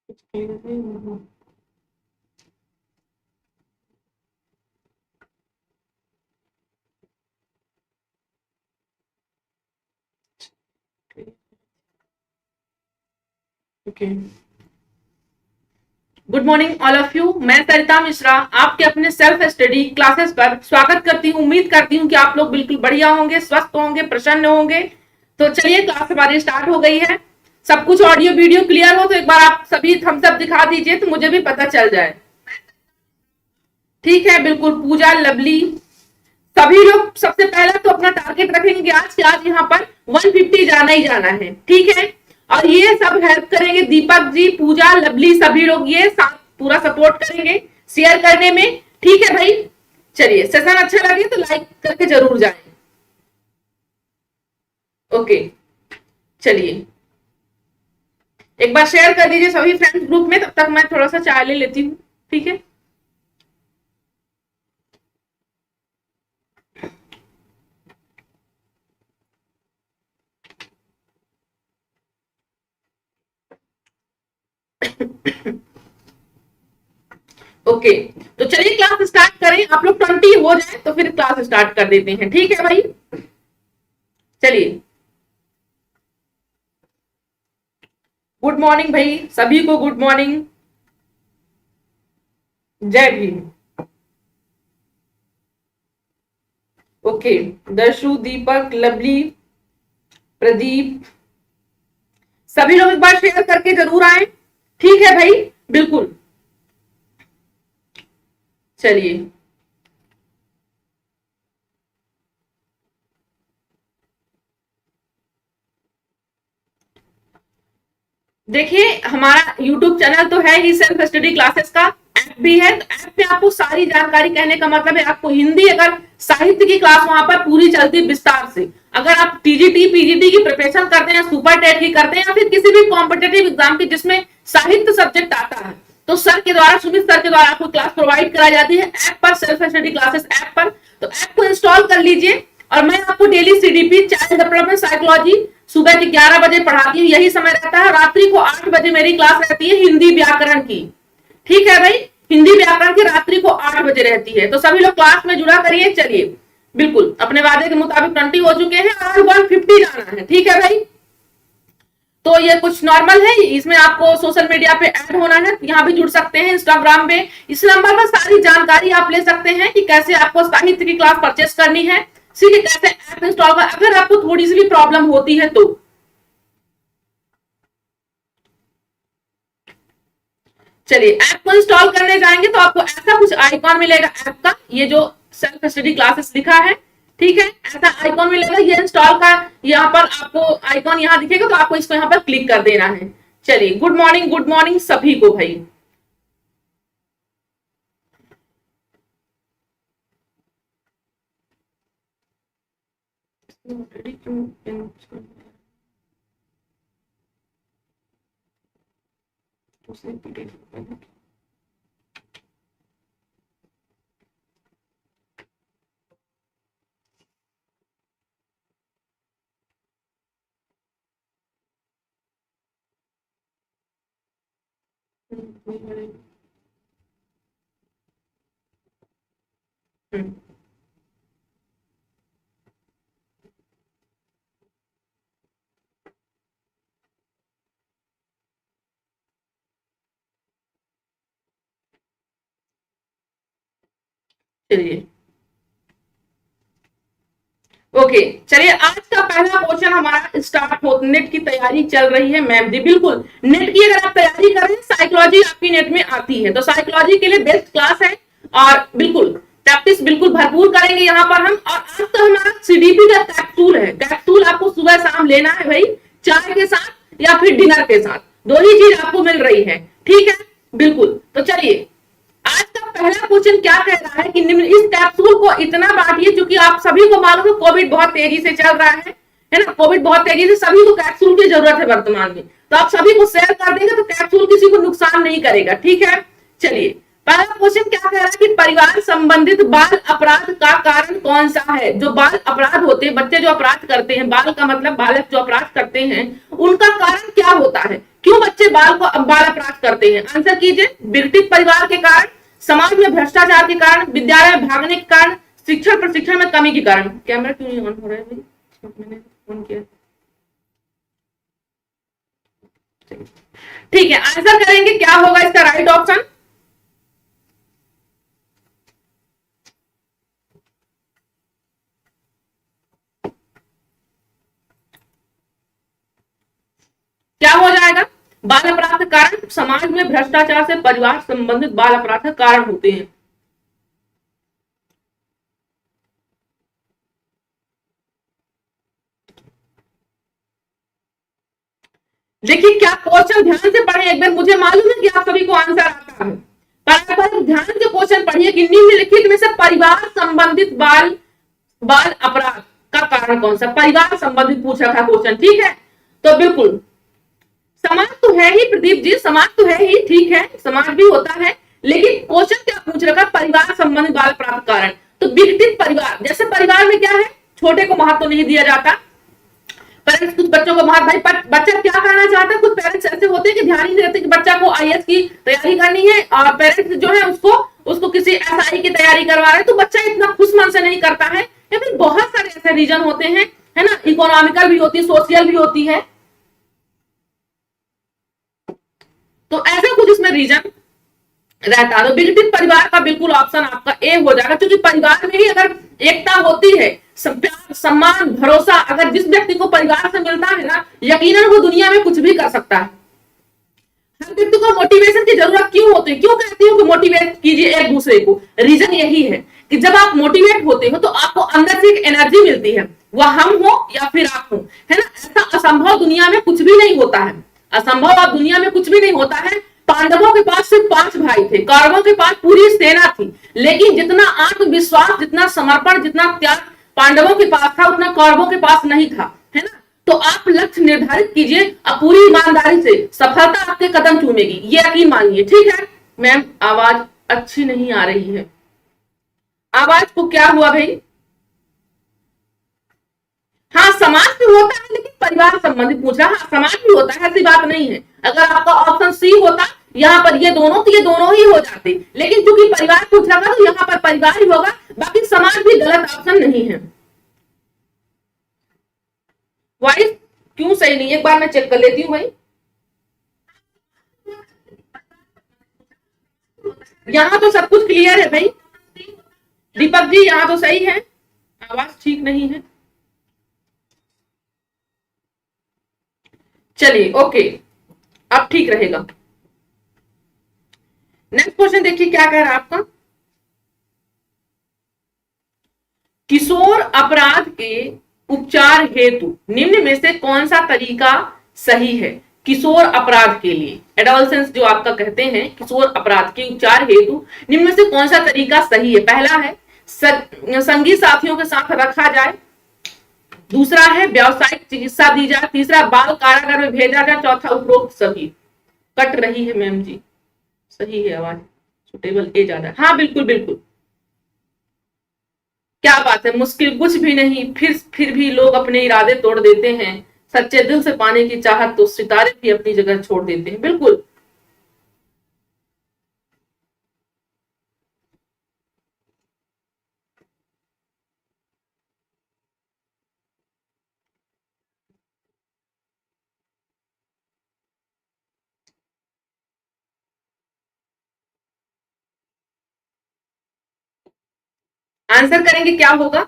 Okay, good morning all of you. मैं सरिता मिश्रा आपके अपने सेल्फ स्टडी क्लासेस पर स्वागत करती हूँ। उम्मीद करती हूँ कि आप लोग बिल्कुल बढ़िया होंगे, स्वस्थ होंगे, प्रसन्न होंगे। तो चलिए, क्लास हमारी स्टार्ट हो गई है। सब कुछ ऑडियो वीडियो क्लियर हो तो एक बार आप सभी थम्स अप दिखा दीजिए तो मुझे भी पता चल जाए। ठीक है, बिल्कुल। पूजा, लवली, सभी लोग सबसे पहले तो अपना टारगेट रखेंगे आज कि आज यहाँ पर 150 जाना ही जाना है। ठीक है, और ये सब हेल्प करेंगे, दीपक जी, पूजा, लवली, सभी लोग ये साथ पूरा सपोर्ट करेंगे शेयर करने में। ठीक है भाई, चलिए, सेशन अच्छा लगे तो लाइक करके जरूर जाएं। ओके, चलिए, एक बार शेयर कर दीजिए सभी फ्रेंड्स ग्रुप में, तब तक मैं थोड़ा सा चाय ले लेती हूँ। ठीक है, ओके, तो चलिए क्लास स्टार्ट करें। आप लोग 20 हो जाए तो फिर क्लास स्टार्ट कर देते हैं। ठीक है भाई, चलिए, गुड मॉर्निंग भाई, सभी को गुड मॉर्निंग, जय भीम। ओके, दर्शु, दीपक, लवली, प्रदीप, सभी लोग एक बार शेयर करके जरूर आए। ठीक है भाई, बिल्कुल, चलिए, देखिए, हमारा यूट्यूब चैनल तो है ही, सेल्फ स्टडी क्लासेस का ऐप भी है। तो ऐप पे आपको सारी जानकारी, कहने का मतलब है आपको हिंदी, अगर साहित्य की क्लास वहां पर पूरी चलती है विस्तार से। अगर आप टीजीटी पीजीटी की प्रिपरेशन करते हैं, सुपर टेट की करते हैं, या फिर किसी भी कॉम्पिटेटिव एग्जाम की जिसमें साहित्य सब्जेक्ट आता है, तो सर के द्वारा, सुमित सर के द्वारा आपको क्लास प्रोवाइड कराई जाती है ऐप पर, सेल्फ स्टडी क्लासेस ऐप पर। तो ऐप को इंस्टॉल कर लीजिए, और मैं आपको daily CDP, child development psychology, सुबह के 11 बजे पढ़ाती हूँ, यही समय रहता है। रात्रि को 8 बजे मेरी क्लास रहती है हिंदी व्याकरण की। ठीक है भाई, हिंदी व्याकरण की रात्रि को 8 बजे रहती है। तो सभी लोग क्लास में जुड़ा करिए। चलिए, बिल्कुल अपने वादे के मुताबिक 20 हो चुके हैं और 150 जाना है। ठीक है भाई, तो ये कुछ नॉर्मल है, इसमें आपको सोशल मीडिया पे ऐड होना है, यहाँ भी जुड़ सकते हैं, इंस्टाग्राम पे। इस नंबर पर सारी जानकारी आप ले सकते हैं कि कैसे आपको साहित्य की क्लास परचेस करनी है, सीधे कैसे ऐप इंस्टॉल कर, अगर आपको थोड़ी सी भी प्रॉब्लम होती है तो। चलिए, ऐप को इंस्टॉल करने जाएंगे तो आपको ऐसा कुछ आइकॉन मिलेगा ऐप का, ये जो सेल्फ स्टडी क्लासेस लिखा है। ठीक है, ऐसा आइकॉन मिलेगा, ये इंस्टॉल का यहाँ पर आपको आइकॉन यहाँ दिखेगा, तो आपको इसको यहाँ पर क्लिक कर देना है। चलिए, गुड मॉर्निंग, गुड मॉर्निंग सभी को भाई। चलिए, ओके, चलिए, आज का पहला क्वेश्चन हमारा स्टार्ट हो। नेट की तैयारी चल रही है मैम जी, बिल्कुल। नेट की अगर आप तैयारी कर रहे हैं, साइकोलॉजी आपकी नेट में आती है, तो साइकोलॉजी के लिए बेस्ट क्लास है। और बिल्कुल प्रैक्टिस बिल्कुल भरपूर करेंगे यहाँ पर हम। और आज तो हमारा सीडीपी का कैप्सूल है। कैप्सूल आपको सुबह शाम लेना है भाई, चाय के साथ या फिर डिनर के साथ, दो ही चीज आपको मिल रही है। ठीक है, बिल्कुल। तो चलिए, आज का पहला क्वेश्चन क्या कह रहा है कि इस कैप्सूल को इतना बांटिए, क्योंकि आप सभी को मालूम है कोविड बहुत तेजी से चल रहा है ना, कोविड बहुत तेजी से, सभी को कैप्सूल की जरूरत है वर्तमान में। तो आप सभी को शेयर कर देंगे तो कैप्सूल किसी को नुकसान नहीं करेगा। ठीक है, चलिए, पहला क्वेश्चन क्या कह रहा है कि परिवार संबंधित बाल अपराध का कारण कौन सा है। जो बाल अपराध होते हैं, बच्चे जो अपराध करते हैं, बाल का मतलब बालक जो अपराध करते हैं, उनका कारण क्या होता है। क्यों बच्चे बाल अपराध करते हैं? आंसर कीजिए। विघटित परिवार के कारण, समाज में भ्रष्टाचार के कारण, विद्यालय में भागने के कारण, शिक्षण प्रशिक्षण में कमी के कारण। कैमरा क्यों नहीं ऑन हो रहा है भाई? मैंने ऑन किया। ठीक है, आंसर करेंगे, क्या होगा इसका राइट ऑप्शन? क्या हो जाएगा? बाल अपराध के कारण, समाज में भ्रष्टाचार से परिवार संबंधित बाल अपराध के कारण होते हैं। देखिए, क्या क्वेश्चन ध्यान से पढ़े एक बार। मुझे मालूम है कि आप सभी को आंसर आता है, पर ध्यान से क्वेश्चन पढ़िए कि निम्नलिखित में से परिवार संबंधित बाल अपराध का कारण कौन सा? परिवार संबंधित पूछा था क्वेश्चन, ठीक है? तो बिल्कुल समाज तो है ही प्रदीप जी, समाज तो है ही, ठीक है, समाज भी होता है, लेकिन क्वेश्चन क्या पूछ रखा? परिवार संबंधित बाल अपराध कारण। तो विघटित परिवार, जैसे परिवार में क्या है, छोटे को महत्व नहीं दिया जाता, पेरेंट्स कुछ बच्चों को भाई बच्चा क्या करना चाहता है, कुछ पेरेंट्स ऐसे होते हैं कि ध्यान ही नहीं देते कि बच्चा को आईएएस की तैयारी करनी है, और पेरेंट्स जो है उसको किसी एसआई की तैयारी करवा रहे हैं, तो बच्चा इतना खुश मन से नहीं करता है। या फिर बहुत सारे ऐसे रीजन होते हैं, है ना, इकोनॉमिकल भी होती है, सोशल भी होती है, तो ऐसा कुछ इसमें रीजन रहता है। तो विघटित परिवार का बिल्कुल ऑप्शन आपका ए हो जाएगा, क्योंकि परिवार में ही अगर एकता होती है, प्यार, सम्मान, भरोसा, अगर जिस व्यक्ति को परिवार से मिलता है ना, यकीनन वो दुनिया में कुछ भी कर सकता है। हर व्यक्ति को मोटिवेशन की जरूरत क्यों होती है? क्यों कहती हूँ कि मोटिवेट कीजिए एक दूसरे को? रीजन यही है कि जब आप मोटिवेट होते हो तो आपको अंदर से एक एनर्जी मिलती है, वह हम हो या फिर आप हो, है ना। ऐसा असंभव दुनिया में कुछ भी नहीं होता है, असंभव आप दुनिया में कुछ भी नहीं होता है। पांडवों के पास सिर्फ 5 भाई थे, कौरवों के पास पूरी सेना थी, लेकिन जितना आत्मविश्वास, जितना समर्पण, जितना त्याग पांडवों के पास था, उतना कौरवों के पास नहीं था, है ना। तो आप लक्ष्य निर्धारित कीजिए और पूरी ईमानदारी से, सफलता आपके कदम चूमेगी, ये यकीन मानिए, ठीक है। मैम आवाज अच्छी नहीं आ रही है, आवाज को क्या हुआ भाई? हाँ, समाज भी होता है, लेकिन परिवार संबंधित पूछ रहा। हाँ, समाज भी होता है, ऐसी बात नहीं है। अगर आपका ऑप्शन सी होता यहाँ पर ये दोनों, तो ये दोनों ही हो जाते, लेकिन क्योंकि परिवार पूछ रहा था तो यहाँ पर परिवार ही होगा, बाकी समाज भी गलत ऑप्शन नहीं है। वॉइस क्यों सही नहीं? एक बार मैं चेक कर लेती हूँ भाई। यहाँ तो सब कुछ क्लियर है भाई, दीपक जी यहाँ तो सही है, आवाज ठीक नहीं है। चलिए ओके, अब ठीक रहेगा। नेक्स्ट क्वेश्चन देखिए क्या कह रहा है आपका। किशोर अपराध के उपचार हेतु निम्न में से कौन सा तरीका सही है? किशोर अपराध के लिए, एडोलसेंस जो आपका कहते हैं, किशोर अपराध के उपचार हेतु निम्न में से कौन सा तरीका सही है? पहला है संगी साथियों के साथ रखा जाए, दूसरा है व्यावसायिक चिकित्सा दी जाए, तीसरा बाल कारागार में भेजा जाए, चौथा उपरोक्त सभी। कट रही है मैम जी, सही है आवाज, सुटेबल ए ज्यादा। हाँ बिल्कुल बिल्कुल, क्या बात है, मुश्किल कुछ भी नहीं, फिर भी लोग अपने इरादे तोड़ देते हैं, सच्चे दिल से पाने की चाहत तो सितारे भी अपनी जगह छोड़ देते हैं। बिल्कुल आंसर करेंगे क्या होगा?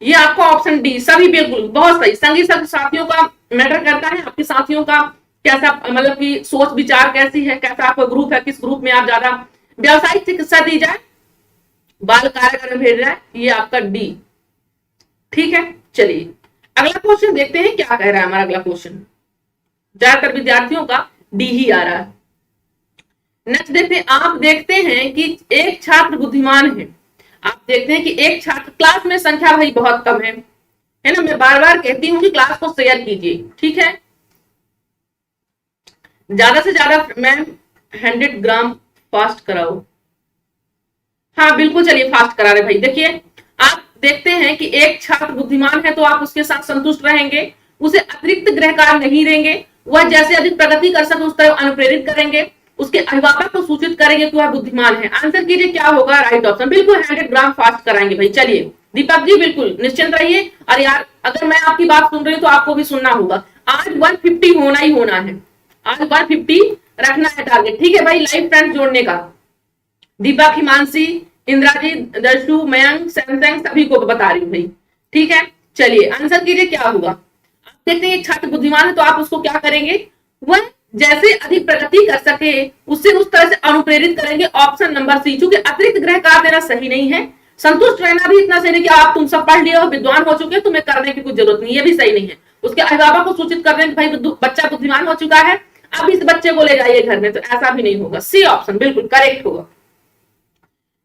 ये आपका ऑप्शन डी, सभी, बिल्कुल बहुत सही। संगी साथियों का मैटर करता है, आपके साथियों का कैसा, मतलब कि सोच विचार कैसी है, कैसा आपका ग्रुप है, किस ग्रुप में आप ज्यादा। व्यावसायिक चिकित्सा दी जाए, बाल कारागार में भेज जाए, ये आपका डी, ठीक है। चलिए अगला क्वेश्चन देखते हैं क्या कह रहा है हमारा अगला क्वेश्चन। ज्यादातर विद्यार्थियों का डी ही आ रहा है। नेक्स्ट देखते हैं, आप देखते हैं कि एक छात्र बुद्धिमान है, आप देखते हैं कि एक छात्र, क्लास में संख्या भाई बहुत कम है ना, मैं बार बार कहती हूँ कि क्लास को शेयर कीजिए, ठीक है। ज्यादा से ज्यादा मैम 100 ग्राम फास्ट कराओ। हाँ बिल्कुल, चलिए फास्ट करा रहे भाई। देखिए आप देखते हैं कि एक छात्र बुद्धिमान है तो आप उसके साथ संतुष्ट रहेंगे, उसे अतिरिक्त गृह कार्य नहीं देंगे, वह जैसे अधिक प्रगति कर सके उस तरह अनुप्रेरित करेंगे, उसके अभिभावक को सूचित करेंगे कि वह बुद्धिमान है। आंसर कीजिए क्या होगा राइट ऑप्शन, बिल्कुल 100 ग्राम फास्ट कराएंगे भाई। चलिए दीपक जी बिल्कुल निश्चिंत रहिए, और यार अगर मैं आपकी बात सुन रही हूँ तो आपको भी सुनना होगा। आज 150 होना ही होना है, आज 150 रखना है टारगेट, ठीक है भाई। लाइव फ्रेंड जोड़ने का, दीपक, हिमांशी, इंद्राजीत, दर्शु, मयंक, सैमसंग सभी को बता रही हूँ भाई, ठीक है। चलिए आंसर कीजिए क्या होगा। आप देखते हैं एक छात्र बुद्धिमान है तो आप उसको क्या करेंगे, वह जैसे अधिक प्रगति कर सके उससे उस तरह से अनुप्रेरित करेंगे। ऑप्शन नंबर सी, चूंकि अतिरिक्त गृह कार्य देना सही नहीं है, संतुष्ट रहना भी इतना सही नहीं कि आप तुम सब पढ़ लिए हो, विद्वान हो चुके, तुम्हें करने की कुछ जरूरत नहीं, ये भी सही नहीं है। उसके अभिभावक को सूचित कर दें कि भाई बच्चा बुद्धिमान हो चुका है, अब इस बच्चे को ले जाइए घर में, तो ऐसा भी नहीं होगा। सी ऑप्शन बिल्कुल करेक्ट होगा।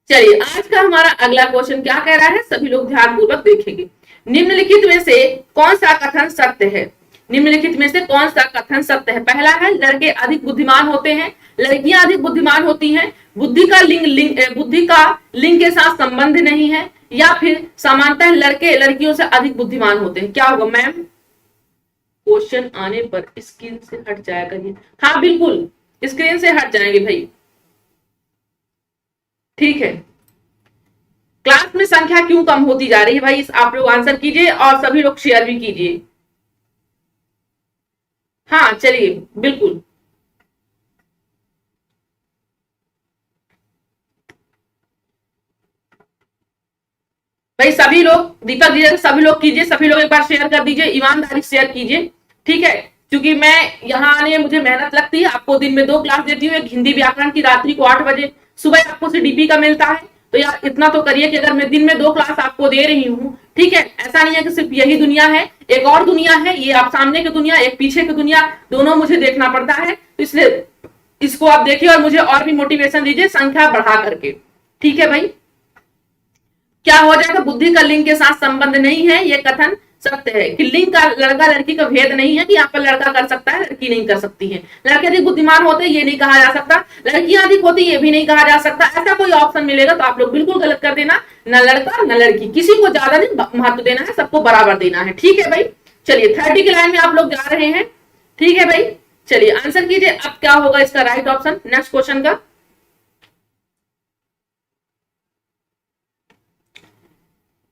चलिए आज का हमारा अगला क्वेश्चन क्या कह रहा है, सभी लोग ध्यानपूर्वक देखेंगे। निम्नलिखित में से कौन सा कथन सत्य है, निम्नलिखित में से कौन सा कथन सत्य है। पहला है लड़के अधिक बुद्धिमान होते हैं, लड़कियां अधिक बुद्धिमान होती हैं, बुद्धि का लिंग के साथ संबंध नहीं है, या फिर समानतः लड़के लड़कियों से अधिक बुद्धिमान होते हैं। क्या होगा मैम, क्वेश्चन आने पर स्क्रीन से हट जाया करिए। हाँ बिल्कुल स्क्रीन से हट जाएंगे भाई, ठीक है। क्लास में संख्या क्यों कम होती जा रही है भाई, आप लोग आंसर कीजिए और सभी लोग शेयर भी कीजिए। हाँ चलिए बिल्कुल, भाई सभी लोग, दीपक जी सभी लोग कीजिए, सभी लोग एक बार शेयर कर दीजिए, ईमानदारी शेयर कीजिए, ठीक है। क्योंकि मैं यहाँ आने में मुझे मेहनत लगती है, आपको दिन में 2 क्लास देती हूँ, एक हिंदी व्याकरण की रात्रि को 8 बजे, सुबह आपको CDP का मिलता है, तो यार इतना तो करिए कि अगर मैं दिन में 2 क्लास आपको दे रही हूँ, ठीक है, ऐसा नहीं है कि सिर्फ यही दुनिया है, एक और दुनिया है, ये आप सामने की दुनिया, एक पीछे की दुनिया, दोनों मुझे देखना पड़ता है, तो इसलिए इसको आप देखिए और मुझे और भी मोटिवेशन दीजिए संख्या बढ़ा करके, ठीक है भाई। क्या हो जाएगा, बुद्धि का लिंग के साथ संबंध नहीं है, ये कथन सत्य है कि लिंग का लड़का लड़की का भेद नहीं है कि यहाँ पर लड़का कर सकता है लड़की नहीं कर सकती है, लड़के अधिक बुद्धिमान होते ये नहीं कहा जा सकता, लड़कियां अधिक होती ये भी नहीं कहा जा सकता। ऐसा कोई ऑप्शन मिलेगा तो आप लोग बिल्कुल गलत कर देना, न लड़का न लड़की, किसी को ज्यादा नहीं महत्व देना है, सबको बराबर देना है, ठीक है भाई। चलिए 30 की लाइन में आप लोग जा रहे हैं, ठीक है भाई। चलिए आंसर कीजिए अब क्या होगा इसका राइट ऑप्शन नेक्स्ट क्वेश्चन का।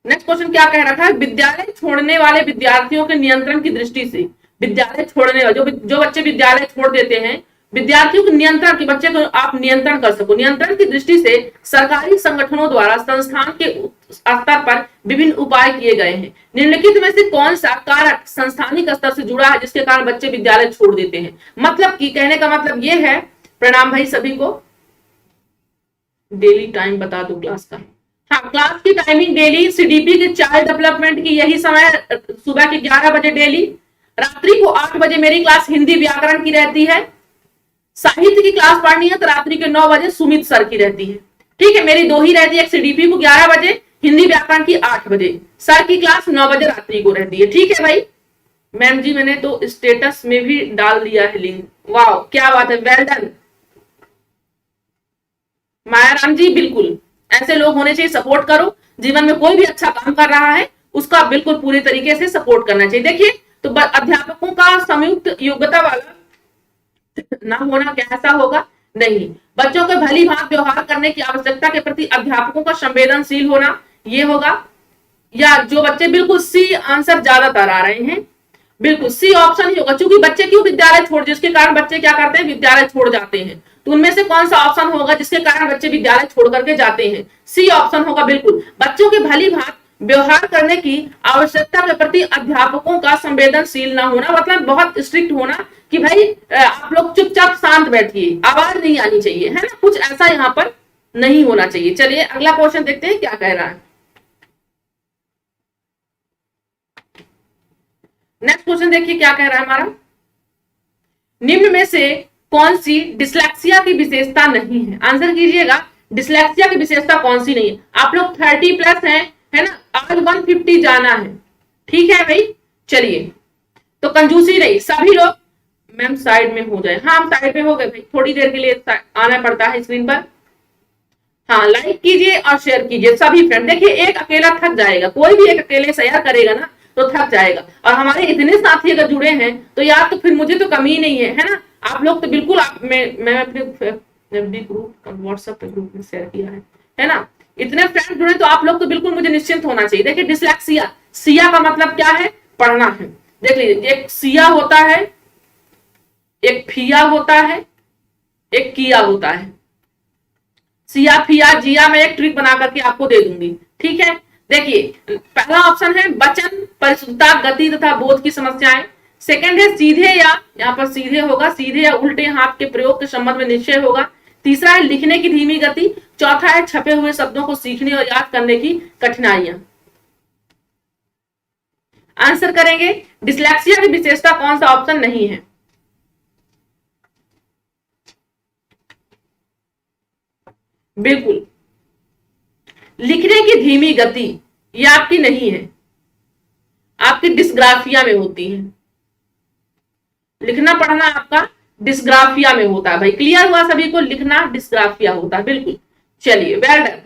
नेक्स्ट क्वेश्चन क्या कह रखा है, विद्यालय छोड़ने वाले विद्यार्थियों के नियंत्रण की दृष्टि से, विद्यालय छोड़ने वाले जो बच्चे विद्यालय छोड़ देते हैं, विद्यार्थियों के नियंत्रण के, बच्चे को आप नियंत्रण कर सको, नियंत्रण की दृष्टि से सरकारी संगठनों द्वारा संस्थान के स्तर पर विभिन्न उपाय किए गए हैं। निम्नलिखित में से कौन सा कारक संस्थानिक स्तर से जुड़ा है जिसके कारण बच्चे विद्यालय छोड़ देते हैं। मतलब कि कहने का मतलब ये है, प्रणाम भाई सभी को, डेली टाइम बता दो क्लास का। हाँ क्लास की टाइमिंग डेली, CDP के चाइल्ड डेवलपमेंट की यही समय, सुबह के 11 बजे डेली, रात्रि को 8 बजे मेरी क्लास हिंदी व्याकरण की रहती है, साहित्य की क्लास पढ़नी है तो रात्रि के 9 बजे सुमित सर की रहती है, ठीक है। मेरी 2 ही रहती है, एक CDP को 11 बजे, हिंदी व्याकरण की 8 बजे, सर की क्लास 9 बजे रात्रि को रहती है, ठीक है भाई। मैम जी मैंने तो स्टेटस में भी डाल दिया है लिंक, वाह क्या बात है, वेल डन मायाराम जी, बिल्कुल ऐसे लोग होने चाहिए, सपोर्ट करो। जीवन में कोई भी अच्छा काम कर रहा है उसका बिल्कुल पूरी तरीके से सपोर्ट करना चाहिए। देखिए तो अध्यापकों का संयुक्त योग्यता वाला ना होना कैसा होगा, नहीं, बच्चों के भली भांति व्यवहार करने की आवश्यकता के प्रति अध्यापकों का संवेदनशील होना, ये होगा। या जो बच्चे, बिल्कुल सी आंसर ज्यादातर आ रहे हैं, बिल्कुल सी ऑप्शन ही होगा, क्योंकि बच्चे क्यों विद्यालय छोड़, जिसके कारण बच्चे क्या करते हैं विद्यालय छोड़ जाते हैं, तो उनमें से कौन सा ऑप्शन होगा जिसके कारण बच्चे विद्यालय छोड़ करके जाते हैं, सी ऑप्शन होगा बिल्कुल। बच्चों के भली भांति व्यवहार करने की आवश्यकता के प्रति अध्यापकों का संवेदनशील ना होना, मतलब बहुत स्ट्रिक्ट होना कि भाई आप लोग चुपचाप शांत बैठिए, आवाज नहीं आनी चाहिए, है ना, कुछ ऐसा यहाँ पर नहीं होना चाहिए। चलिए अगला क्वेश्चन देखते हैं क्या कह रहा है। नेक्स्ट क्वेश्चन देखिए क्या कह रहा है हमारा, निम्न में से कौन सी डिसलेक्सिया की विशेषता नहीं है। आंसर कीजिएगा डिसलेक्सिया की विशेषता कौन सी नहीं है। आप लोग 30+ हैं, है ना, आज 150 जाना है, ठीक है भाई। चलिए तो कंजूसी नहीं, सभी लोग, मैम साइड में हो जाए, हाँ हम साइड में हो गए भाई, थोड़ी देर के लिए आना पड़ता है स्क्रीन पर। हाँ लाइक कीजिए और शेयर कीजिए सभी फ्रेंड। देखिए एक अकेला थक जाएगा, कोई भी एक अकेले शेयर करेगा ना तो थक जाएगा। और हमारे इतने साथी अगर जुड़े हैं तो यार तो फिर मुझे तो कमी ही नहीं है ना। आप लोग तो बिल्कुल मैं अपने एफबी ग्रुप व्हाट्सएप पे ग्रुप में शेयर किया है ना। इतने फ्रेंड जुड़े तो आप लोग तो बिल्कुल मुझे निश्चिंत होना चाहिए। देखिए डिसलेक्सिया, सिया का मतलब क्या है? पढ़ना है। देख लीजिए, एक सिया होता है, एक फिया होता है, एक किया होता है। सिया फिया जिया मैं एक ट्रिक बना करके आपको दे दूंगी, ठीक है। देखिए पहला ऑप्शन है वचन, परिशुद्धता, गति तथा बोध की समस्याएं। सेकंड है सीधे या, यहाँ पर सीधे होगा, सीधे या उल्टे हाथ के प्रयोग के संबंध में निश्चय होगा। तीसरा है लिखने की धीमी गति। चौथा है छपे हुए शब्दों को सीखने और याद करने की कठिनाइयां। आंसर करेंगे, डिसलेक्सिया की विशेषता कौन सा ऑप्शन नहीं है? बिल्कुल, लिखने की धीमी गति ये आपकी नहीं है, आपकी डिस्ग्राफिया में होती है। लिखना पढ़ना आपका डिस्ग्राफिया में होता है भाई। क्लियर हुआ सभी को? लिखना डिस्ग्राफिया होता है, बिल्कुल। चलिए वेल डन।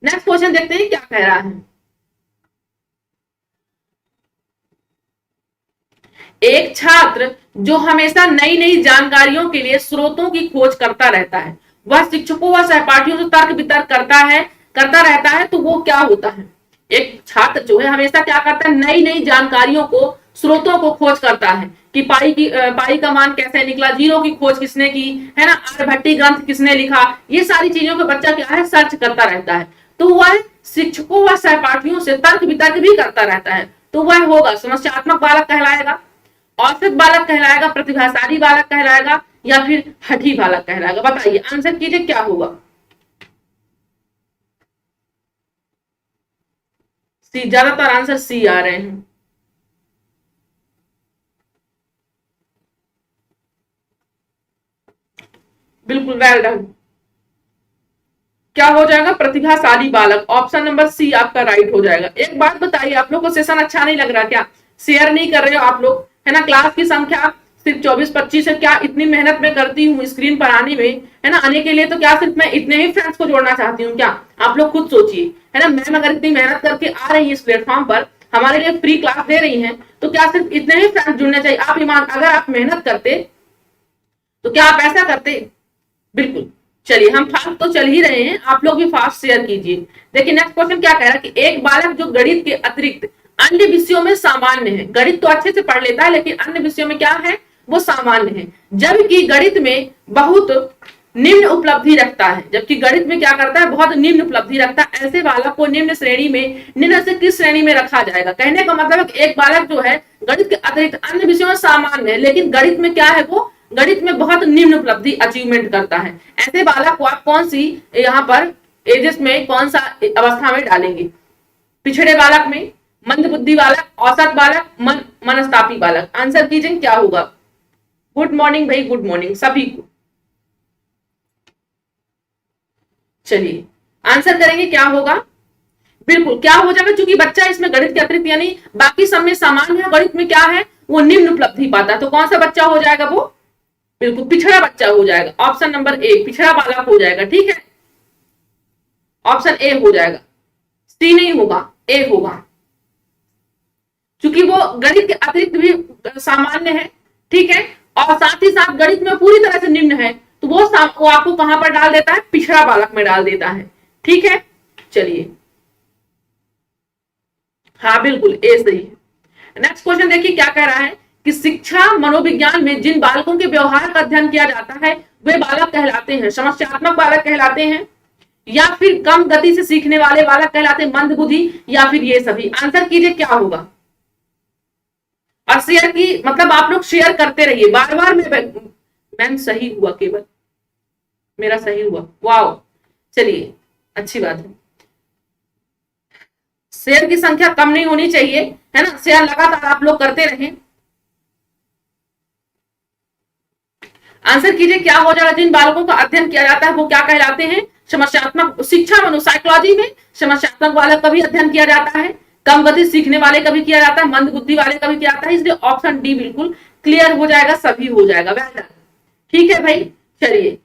नेक्स्ट क्वेश्चन देखते हैं क्या कह रहा है। एक छात्र जो हमेशा नई नई जानकारियों के लिए स्रोतों की खोज करता रहता है, वह शिक्षकों व सहपाठियों से तर्क वितर्क करता रहता है, तो वो क्या होता है? एक छात्र जो है हमेशा क्या करता है? नई नई जानकारियों को, स्रोतों को खोज करता है कि पाई का मान कैसे निकला, जीरो की खोज किसने की, है ना, आर्यभट्टी ग्रंथ किसने लिखा, ये सारी चीजों को बच्चा क्या है? सर्च करता रहता है। तो वह शिक्षकों व सहपाठियों से तर्क वितर्क भी करता रहता है, तो वह होगा समस्यात्मक बालक कहलाएगा, औसत बालक कहलाएगा, प्रतिभाशाली बालक कहलाएगा, या फिर हठी बालक कहलाएगा? बताइए, आंसर कीजिए क्या होगा। सी, ज्यादातर आंसर सी आ रहे हैं। बिल्कुल वेल डन। क्या हो जाएगा? प्रतिभाशाली बालक। ऑप्शन नंबर सी आपका राइट हो जाएगा। एक बात बताइए, आप लोग को सेशन अच्छा नहीं लग रहा क्या? शेयर नहीं कर रहे हो आप लोग, है ना? क्लास की संख्या सिर्फ 24-25 है। क्या इतनी मेहनत मैं करती हूँ स्क्रीन पर आने में, है ना, आने के लिए, तो क्या सिर्फ मैं इतने ही फ्रेंड्स को जोड़ना चाहती हूँ क्या? आप लोग खुद सोचिए, है ना। मैम अगर इतनी मेहनत करके आ रही है इस प्लेटफॉर्म पर, हमारे लिए फ्री क्लास दे रही है, तो क्या सिर्फ इतने ही फ्रेंड्स जुड़ने चाहिए? आप ईमान, अगर आप मेहनत करते तो क्या आप ऐसा करते? बिल्कुल। चलिए हम फास्ट तो चल ही रहे हैं, आप लोग भी फास्ट शेयर कीजिए। देखिए नेक्स्ट क्वेश्चन क्या कह रहा है कि एक बालक जो गणित के अतिरिक्त अन्य विषयों में सामान्य है, गणित तो अच्छे से पढ़ लेता है लेकिन अन्य विषयों में क्या है? वो सामान्य है, जबकि गणित में बहुत निम्न उपलब्धि रखता है, जबकि गणित में क्या करता है? बहुत निम्न उपलब्धि रखता है। ऐसे बालक को निम्न श्रेणी में, निम्न से किस श्रेणी में रखा जाएगा? कहने का मतलब एक बालक जो है गणित के अतिरिक्त अन्य विषयों में सामान्य है, लेकिन गणित में क्या है? वो गणित में बहुत निम्न उपलब्धि अचीवमेंट करता है। ऐसे बालक को आप कौन सी यहाँ पर एजेस में, कौन सा अवस्था में डालेंगे? पिछड़े बालक में, मंद बुद्धि बालक, औसत बालक, मनस्तापी बालक? आंसर कीजिए क्या होगा। गुड मॉर्निंग भाई, गुड मॉर्निंग सभी को। चलिए आंसर करेंगे क्या होगा। बिल्कुल क्या हो जाएगा, क्योंकि बच्चा इसमें गणित के अतिरिक्त यानी बाकी सब में सामान्य है, गणित में क्या है? वो निम्न उपलब्धि पाता है। तो कौन सा बच्चा हो जाएगा वो? बिल्कुल पिछड़ा बच्चा हो जाएगा। ऑप्शन नंबर ए, पिछड़ा बालक हो जाएगा। ठीक है, ऑप्शन ए हो जाएगा, सी नहीं होगा, ए होगा, क्योंकि वो गणित के अतिरिक्त भी सामान्य है। ठीक है, और साथ ही साथ गणित में पूरी तरह से निम्न है, तो वो आपको कहां पर डाल देता है? पिछड़ा बालक में डाल देता है। ठीक है, चलिए हाँ बिल्कुल ए सही है। नेक्स्ट क्वेश्चन देखिए क्या कह रहा है कि शिक्षा मनोविज्ञान में जिन बालकों के व्यवहार का अध्ययन किया जाता है वे बालक कहलाते हैं समस्यात्मक बालक कहलाते हैं, या फिर कम गति से सीखने वाले बालक कहलाते हैं मंद बुद्धि, या फिर ये सभी? आंसर कीजिए क्या होगा। और शेयर की मतलब आप लोग शेयर करते रहिए बार बार। मैम सही हुआ, केवल मेरा सही हुआ, वाओ, चलिए अच्छी बात है। शेयर की संख्या कम नहीं होनी चाहिए, है ना, शेयर लगातार आप लोग करते रहें। आंसर कीजिए क्या हो जाएगा। जिन बालकों का अध्ययन किया जाता है वो क्या कहलाते हैं? समस्यात्मक। शिक्षा मनोसाइकोलॉजी में समस्यात्मक बालक का भी अध्ययन किया जाता है, कम गति सीखने वाले का भी किया जाता है, मंद बुद्धि वाले का भी किया जाता है, इसलिए ऑप्शन डी बिल्कुल क्लियर हो जाएगा, सभी हो जाएगा। वेल, ठीक है भाई। चलिए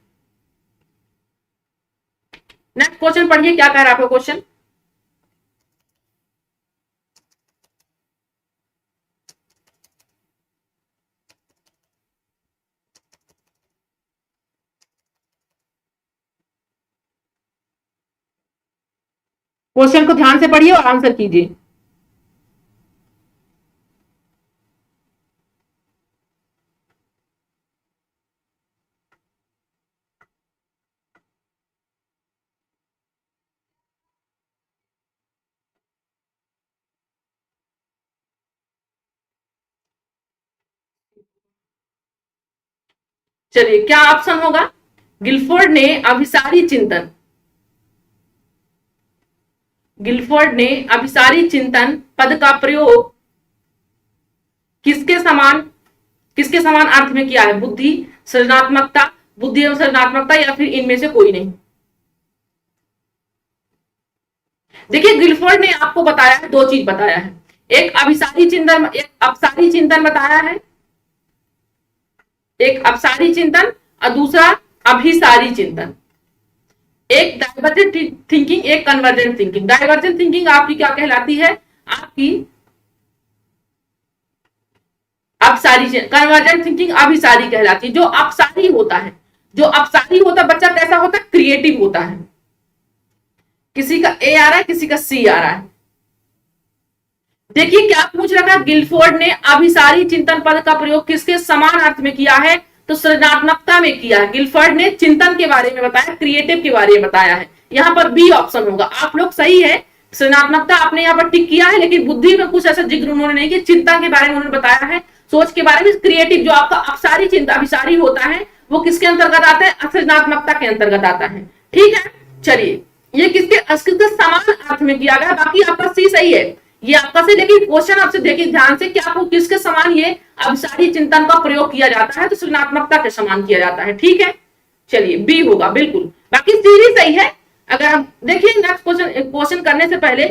नेक्स्ट क्वेश्चन पढ़िए, क्या कह रहा है आपका क्वेश्चन। क्वेश्चन को ध्यान से पढ़िए और आंसर कीजिए। चलिए, क्या ऑप्शन होगा? गिलफोर्ड ने अभिसारी चिंतन, गिलफोर्ड ने अभिसारी चिंतन पद का प्रयोग किसके समान अर्थ में किया है? बुद्धि, सृजनात्मकता, बुद्धि एवं सृजनात्मकता, या फिर इनमें से कोई नहीं? देखिए, गिलफोर्ड ने आपको बताया है, दो चीज बताया है, एक अभिसारी चिंतन, एक अपसारी चिंतन बताया है, एक अपसारी चिंतन और दूसरा अभिसारी चिंतन। एक डाइवर्जेंट थिंकिंग, एक कन्वर्जेंट थिंकिंग। डाइवर्जेंट थिंकिंग आपकी क्या कहलाती है? आपकी अपसारी। कन्वर्जेंट थिंकिंग अभिसारी कहलाती है। जो अपसारी होता है, जो अपसारी होता है, बच्चा कैसा होता है? क्रिएटिव होता है। किसी का ए आ रहा है, किसी का सी आ रहा है। देखिए क्या पूछ रखा है, गिलफोर्ड ने अभिसारी चिंतन पद का प्रयोग किसके समान अर्थ में किया है? तो सृजनात्मकता में किया है। गिलफोर्ड ने चिंतन के बारे में बताया, क्रिएटिव के बारे में बताया है। यहाँ पर बी ऑप्शन होगा। आप लोग सही है, सृजनात्मकता आपने यहाँ पर टिक किया है, लेकिन बुद्धि में कुछ ऐसा जिक्र उन्होंने नहीं किया। चिंतन के बारे में उन्होंने बताया है, सोच के बारे में। क्रिएटिव जो आपका अपसारी चिंतन अभिसारी होता है, वो किसके अंतर्गत आता है? सृजनात्मकता के अंतर्गत आता है। ठीक है, चलिए, ये किसके समान अर्थ में किया गया? बाकी आपका सी सही है, ये आपका से। लेकिन क्वेश्चन आपसे देखिए ध्यान से कि आपको किसके समान ये अभिसारी चिंतन का प्रयोग किया जाता है? तो सृजनात्मकता के समान किया जाता है। ठीक है, चलिए बी होगा बिल्कुल। बाकी सी भी सही है। अगर हम देखिए नेक्स्ट क्वेश्चन करने से पहले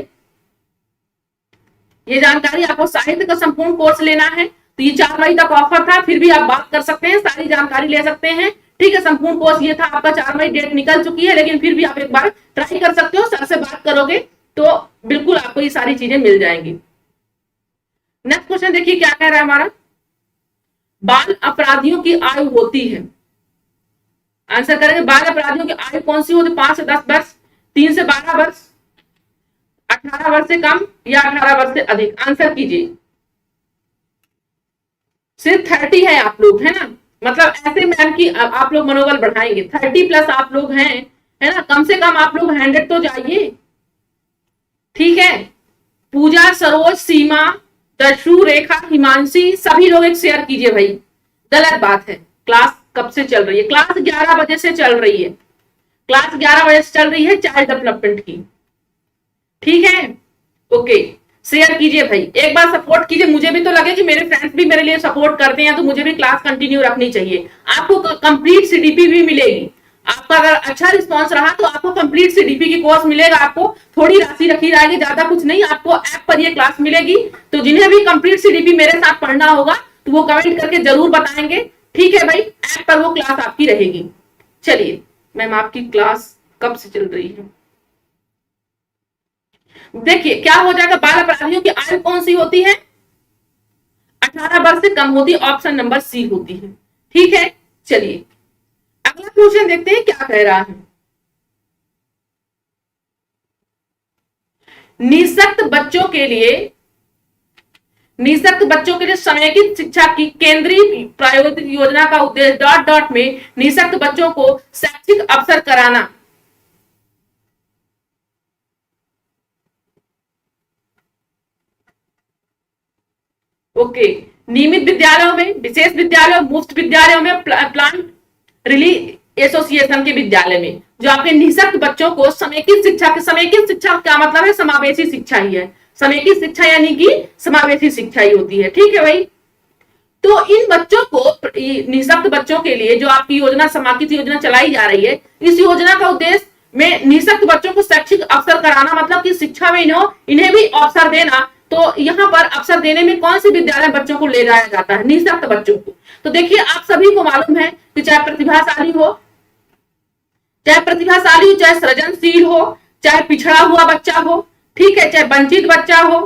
ये जानकारी, आपको साहित्य का संपूर्ण कोर्स लेना है तो ये 4 मई तक ऑफर था, फिर भी आप बात कर सकते हैं, सारी जानकारी ले सकते हैं। ठीक है, संपूर्ण कोर्स ये था आपका। 4 मई डेट निकल चुकी है, लेकिन फिर भी आप एक बार ट्राई कर सकते हो। सर से बात करोगे तो बिल्कुल आपको ये सारी चीजें मिल जाएंगी। नेक्स्ट क्वेश्चन देखिए क्या कह रहा है हमारा। बाल अपराधियों की आयु होती है, आंसर करेंगे, बाल अपराधियों की आयु कौन सी होती है? 5 से 10 वर्ष, 3 से 12 वर्ष, 18 वर्ष से कम, या 18 वर्ष से अधिक? आंसर कीजिए। सिर्फ 30 है आप लोग, है ना? मतलब ऐसे मैम की आप लोग मनोबल बढ़ाएंगे। 30 प्लस आप लोग हैं, है ना? कम से कम आप लोग 100 तो जाइए। ठीक है, पूजा, सरोज, सीमा, दशु, रेखा, हिमांशी, सभी लोग एक शेयर कीजिए भाई। गलत बात है। क्लास कब से चल रही है? क्लास 11 बजे से चल रही है। क्लास 11 बजे से चल रही है चाइल्ड डेवलपमेंट की। ठीक है, ओके, शेयर कीजिए भाई, एक बार सपोर्ट कीजिए। मुझे भी तो लगे कि मेरे फ्रेंड्स भी मेरे लिए सपोर्ट करते हैं, तो मुझे भी क्लास कंटिन्यू रखनी चाहिए। आपको कंप्लीट सीडीपी भी मिलेगी। आपका अगर अच्छा रिस्पांस रहा तो आपको कंप्लीट सीडीपी की कोर्स मिलेगा। आपको थोड़ी राशि रखी जाएगी, ज्यादा कुछ नहीं, आपको ऐप पर ये क्लास मिलेगी। तो जिन्हें भी कंप्लीट सीडीपी मेरे साथ पढ़ना होगा तो वो कमेंट करके जरूर बताएंगे। ठीक है भाई, ऐप पर वो क्लास आपकी रहेगी। चलिए मैम, आपकी क्लास कब से चल रही है? देखिए क्या हो जाएगा, बाल अपराधियों की आयु कौन सी होती है? 18 वर्ष से कम होती है, ऑप्शन नंबर सी होती है। ठीक है, चलिए अगला क्वेश्चन देखते हैं क्या कह रहा है। निःशक्त बच्चों के लिए समेकित शिक्षा की केंद्रीय प्रायोजित योजना का उद्देश्य डॉट डॉट में निःशक्त बच्चों को शैक्षिक अवसर कराना। ओके, नियमित विद्यालयों में, विशेष विद्यालयों, मुफ्त विद्यालयों में, प्लांट रिलीज एसोसिएशन के विद्यालय में, जो आपके निःशक्त बच्चों को समेकित शिक्षा क्या मतलब है? समावेशी शिक्षा ही है। समेकित शिक्षा यानी कि समावेशी शिक्षा ही होती है। ठीक है भाई, तो इन बच्चों को, निःशक्त बच्चों के लिए जो आपकी योजना, समाकित योजना चलाई जा रही है, इस योजना का उद्देश्य में निःशक्त बच्चों को शैक्षिक अवसर कराना, मतलब कि शिक्षा में इन्हें भी अवसर देना। तो यहाँ पर अवसर देने में कौन से विद्यालय बच्चों को ले जाया जाता है? निःशक्त बच्चों को। तो देखिए आप सभी को मालूम है कि चाहे प्रतिभाशाली हो, चाहे सृजनशील हो, चाहे पिछड़ा हुआ बच्चा हो, ठीक है, चाहे वंचित बच्चा हो,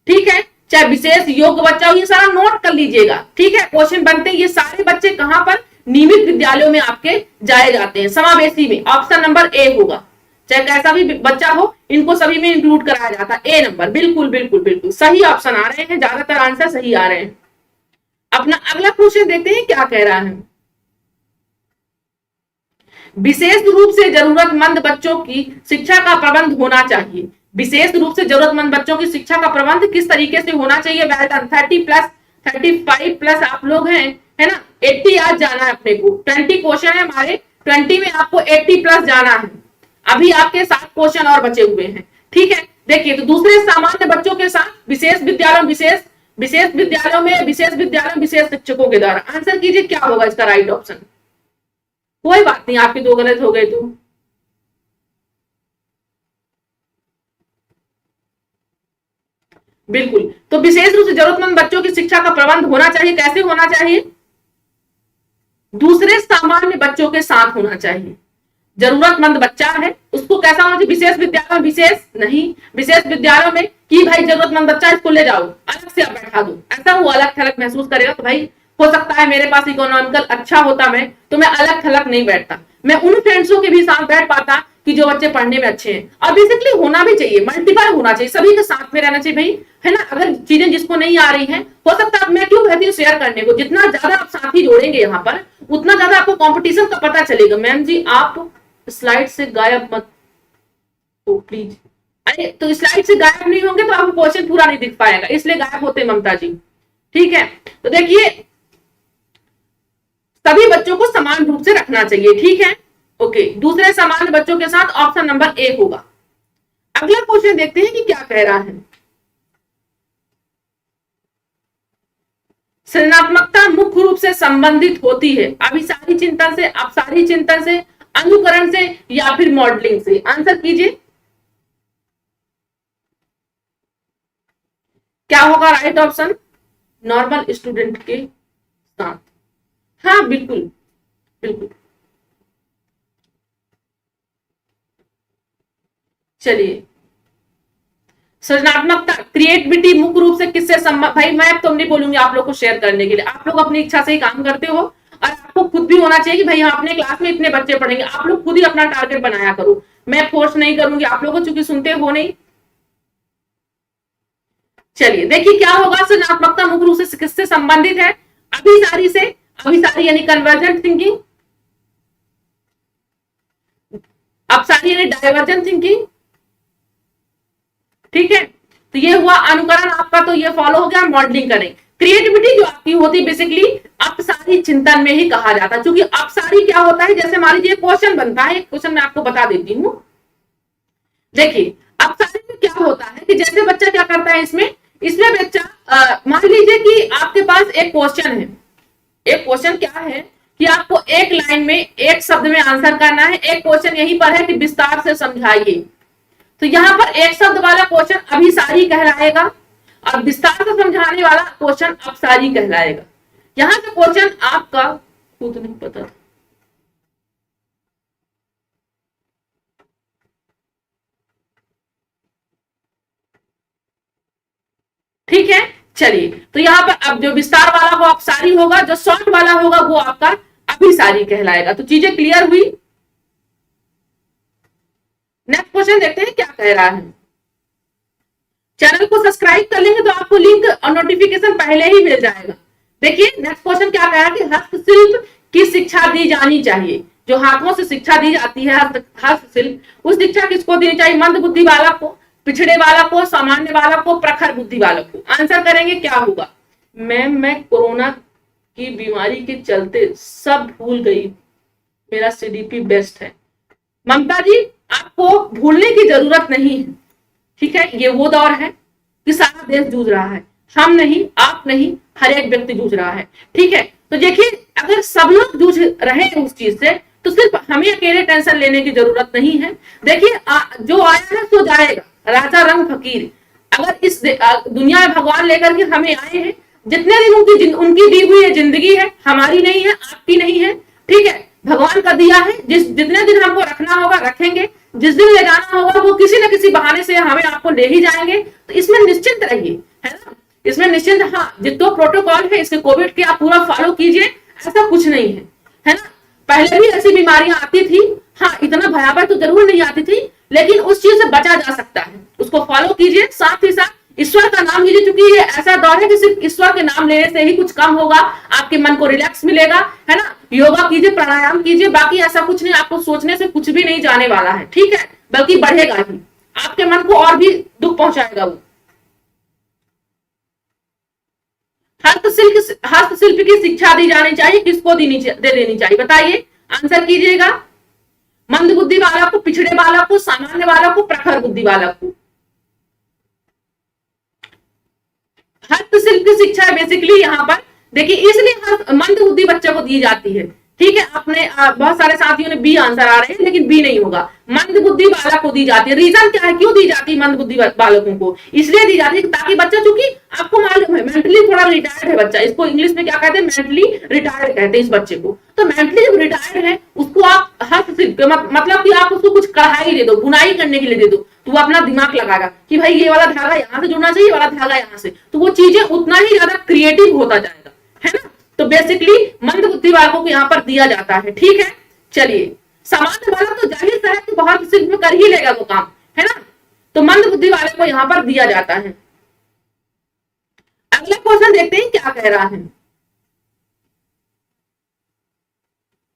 ठीक है, चाहे विशेष योग्य बच्चा हो, ये सारा नोट कर लीजिएगा। ठीक है, क्वेश्चन बनते हैं, ये सारे बच्चे कहां पर? नियमित विद्यालयों में आपके जाए जाते हैं, समावेशी में। ऑप्शन नंबर ए होगा। चाहे कैसा भी बच्चा हो, इनको सभी में इंक्लूड कराया जाता है। ए नंबर, बिल्कुल बिल्कुल बिल्कुल सही ऑप्शन आ रहे हैं, ज्यादातर आंसर सही आ रहे हैं। अपना अगला क्वेश्चन देखते हैं क्या कह रहा है। विशेष रूप से जरूरतमंद बच्चों की शिक्षा का प्रबंध होना चाहिए। विशेष रूप से जरूरतमंद बच्चों की शिक्षा का प्रबंध किस तरीके से होना चाहिए? वेल डन, 30 प्लस 35 प्लस आप लोग हैं, है ना। 80 आज जाना है अपने को, 20 क्वेश्चन है हमारे, 20 में आपको 80 प्लस जाना है। अभी आपके 7 क्वेश्चन और बचे हुए हैं, ठीक है। देखिए, तो दूसरे सामान्य बच्चों के साथ विशेष विद्यालयों में विशेष शिक्षकों के द्वारा। आंसर कीजिए क्या होगा इसका राइट ऑप्शन। कोई बात नहीं, आपके 2 गलत हो गए तो बिल्कुल। तो विशेष रूप से जरूरतमंद बच्चों की शिक्षा का प्रबंध होना चाहिए। कैसे होना चाहिए? दूसरे सामान्य बच्चों के साथ होना चाहिए। जरूरतमंद बच्चा है, उसको कैसा होना चाहिए? विशेष विद्यालय में विशेष नहीं, विशेष विद्यालयों में कि भाई जरूरतमंद बच्चा इसको ले जाओ, अलग से आप बैठा दो, ऐसा वो अलग थलग महसूस करेगा। तो भाई हो सकता है मेरे पास इकोनॉमिकल अच्छा होता मैं, तो मैं अलग थलग नहीं बैठता, मैं उन फ्रेंड्सों के भी साथ बैठ पाता कि जो बच्चे पढ़ने में अच्छे हैं। और बेसिकली होना भी चाहिए, मल्टीपल होना चाहिए, सभी के साथ में रहना चाहिए भाई, है ना। अगर चीजें जिसको नहीं आ रही हैं, हो सकता है मैं क्यों कहती हूँ शेयर करने को, जितना ज्यादा आप साथी जोड़ेंगे यहाँ पर, उतना ज्यादा आपको कॉम्पिटिशन का पता चलेगा। मैम जी आप स्लाइड से गायब मत हो प्लीज। अरे तो स्लाइड से गायब नहीं होंगे तो आपको क्वेश्चन पूरा नहीं दिख पाएगा, इसलिए गायब होते ममता जी, ठीक है। तो देखिए, सभी बच्चों को समान रूप से रखना चाहिए, ठीक है। ओके, दूसरे सामान्य बच्चों के साथ ऑप्शन नंबर ए होगा। अगला क्वेश्चन देखते हैं कि क्या कह रहा है। सृजनात्मकता मुख्य रूप से संबंधित होती है अभिसारी चिंतन से, अपसारी चिंतन से, अनुकरण से या फिर मॉडलिंग से। आंसर कीजिए क्या होगा राइट ऑप्शन? नॉर्मल स्टूडेंट के साथ। हाँ बिल्कुल बिल्कुल। चलिए, सृजनात्मकता क्रिएटिविटी मुख्य रूप से किससे संबंध, भाई मैं तो नहीं बोलूंगी आप लोग को शेयर करने के लिए, आप लोग अपनी इच्छा से ही काम करते हो, और आपको खुद भी होना चाहिए कि भाई हाँ अपने क्लास में इतने बच्चे पढ़ेंगे, आप लोग खुद ही अपना टारगेट बनाया करो, मैं फोर्स नहीं करूंगी आप लोगों को, चूंकि सुनते हो नहीं। चलिए देखिए क्या होगा, सृजनात्मकता मुख्य रूप से किससे संबंधित है? अभिसारी से, अभिसारी यानी कन्वर्जेंट थिंकिंग, अपसारी यानी डाइवर्जेंट थिंकिंग, ठीक है। तो ये हुआ अनुकरण आपका, तो ये फॉलो हो गया। मॉडलिंग करें, क्रिएटिविटी जो आपकी होती है बेसिकली अपसारी चिंतन में ही कहा जाता है, क्योंकि अपसारी क्या होता है, जैसे मान लीजिए क्वेश्चन बनता है, एक क्वेश्चन मैं आपको बता देती हूँ। देखिए अपसारी में क्या होता है कि जैसे बच्चा क्या करता है, इसमें बच्चा मान लीजिए कि आपके पास एक क्वेश्चन है, एक क्वेश्चन क्या है कि आपको एक लाइन में एक शब्द में आंसर करना है। एक क्वेश्चन यहीं पर है कि विस्तार से समझाइए, तो यहाँ पर एक शब्द वाला क्वेश्चन अभिसारी कहलाएगा और विस्तार से समझाने वाला क्वेश्चन अपसारी कहलाएगा। यहाँ से क्वेश्चन आपका खुद नहीं पता, ठीक है। चलिए, तो यहाँ पर अब जो विस्तार वाला वो अपसारी होगा, जो शॉर्ट वाला होगा वो आपका अभिसारी कहलाएगा। तो चीजें क्लियर हुई। नेक्स्ट क्वेश्चन देखते हैं क्या कह रहा है। चैनल को सब्सक्राइब कर लेंगे तो आपको लिंक और नोटिफिकेशन पहले ही मिल जाएगा। देखिए नेक्स्ट क्वेश्चन क्या कह रहा है कि हस्तशिल्प की शिक्षा दी जानी चाहिए। जो हाथों से शिक्षा दी जाती है हस्तशिल्प, उस शिक्षा किसको देनी चाहिए? मंद बुद्धि बालक को, पिछड़े बालक को, सामान्य बालक को, प्रखर बुद्धि बालक को। आंसर करेंगे क्या होगा? मैम मैं कोरोना की बीमारी के चलते सब भूल गई, मेरा सीडीपी बेस्ट है। ममता जी आपको भूलने की जरूरत नहीं है, ठीक है। ये वो दौर है कि सारा देश जूझ रहा है, हम नहीं, आप नहीं, हर एक व्यक्ति जूझ रहा है, ठीक है। तो देखिए अगर सब लोग जूझ रहे हैं उस चीज से, तो सिर्फ हमें अकेले टेंशन लेने की जरूरत नहीं है। देखिए जो आया है सो जाएगा, राजा रंग फकीर। अगर इस दुनिया में भगवान लेकर के हमें आए हैं, जितने दिन उनकी दी हुई जिंदगी है, हमारी नहीं है, आपकी नहीं है, ठीक है, भगवान का दिया है। जितने दिन हमको रखना होगा रखेंगे, जिस दिन ले जाना होगा वो किसी न किसी बहाने से हमें आपको ले ही जाएंगे। तो इसमें निश्चिंत रहिए, है ना, इसमें निश्चिंत। हाँ जितना प्रोटोकॉल है इसके कोविड के आप पूरा फॉलो कीजिए, ऐसा कुछ नहीं है, है ना। पहले भी ऐसी बीमारियां आती थी, हाँ, इतना भयावह तो जरूर नहीं आती थी, लेकिन उस चीज से बचा जा सकता है। उसको फॉलो कीजिए, साथ ही साथ ईश्वर का नाम लीजिए, क्योंकि ये ऐसा दौर है कि सिर्फ ईश्वर के नाम लेने से ही कुछ कम होगा, आपके मन को रिलैक्स मिलेगा, है ना। योगा कीजिए, प्राणायाम कीजिए, बाकी ऐसा कुछ नहीं, आपको सोचने से कुछ भी नहीं जाने वाला है, ठीक है, बल्कि बढ़ेगा ही, आपके मन को और भी दुख पहुंचाएगा वो। हस्तशिल्प की शिक्षा दी जानी चाहिए, किसको दे देनी चाहिए, बताइए, आंसर कीजिएगा। मंद बुद्धि बालक को, पिछड़े बालक को, सामान्य बालक को, प्रखर बुद्धि बालक को। हस्तशिल्प की शिक्षा है बेसिकली यहाँ पर, देखिए इसलिए मंद बुद्धि बच्चों को दी जाती है, ठीक है। आपने बहुत सारे साथियों ने बी आंसर आ रहे हैं, लेकिन बी नहीं होगा, मंद बुद्धि बालक को दी जाती है। रीजन क्या है, क्यों दी जाती है मंद बुद्धि बालकों को, इसलिए दी जाती है ताकि बच्चा, चूंकि आपको मालूम है मेंटली थोड़ा रिटायर्ड है बच्चा, इसको इंग्लिश में क्या कहते हैं, मेंटली रिटायर्ड कहते हैं इस बच्चे को। तो मेंटली जब रिटायर्ड है, उसको आप हस्तशिल्प मतलब कि आप उसको कुछ कढ़ाई दे दो, बुनाई करने के लिए दे दो, तो वो अपना दिमाग लगाएगा कि भाई ये वाला धागा यहाँ से जुड़ना चाहिए, वाला धागा यहाँ से, तो वो चीजें उतना ही ज्यादा क्रिएटिव होता जाएगा, है ना। तो बेसिकली मंद बुद्धि बालकों को यहाँ पर दिया जाता है, ठीक है। चलिए, सामान्य बालक तो जाहिर सा है कि बहुत शिल्प में कर ही लेगा वो काम, है ना, तो मंद बुद्धि बालक को यहाँ पर दिया जाता है। अगला क्वेश्चन देखते हैं क्या कह रहा है।